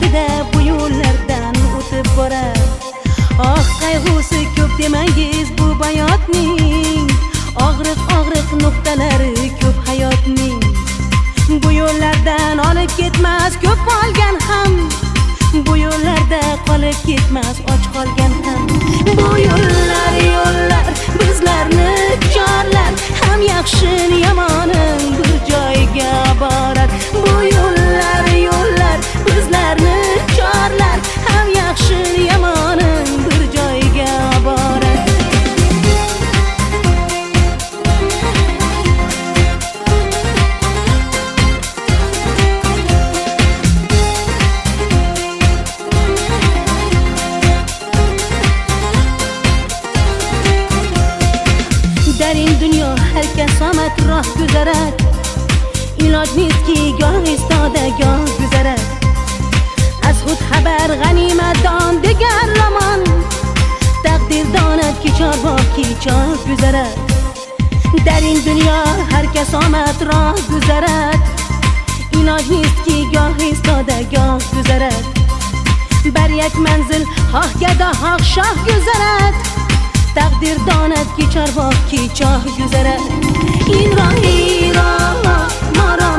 ko'ngilida bu yo'llardan o'tib borar. Oh qayg'usi ko'p demangiz bu bayotning, og'riq nuqtalari ko'p hayotning. Bu yo'llardan olib ketmas ko'p qolgan ham, bu yo'llarda qolib ketmas och qolgan ham. Bu yo'llar bizlarni chorlar, ham yaxshi yomonim bir joyga borar. Bu yo'llar bizlarni chorlar, ham yaxshi yomonim bir joyga borar. در این دنیا هر کس آمد راه گذرد، ایلاج نیست که گاه ایستاده گاه گذرد. از خود خبر غنیمت دان دگر رمان، تقدیر داند که چار با کی چار گذرد. در این دنیا هر کس آمد راه گذرد، ایلاج نیست که گاه ایستاده گاه گذرد. بر یک منزل خواه گدا خواه شاه گذرد، تقدیر داند که چارباغ کی چاه گذرد. این راهی راه ما را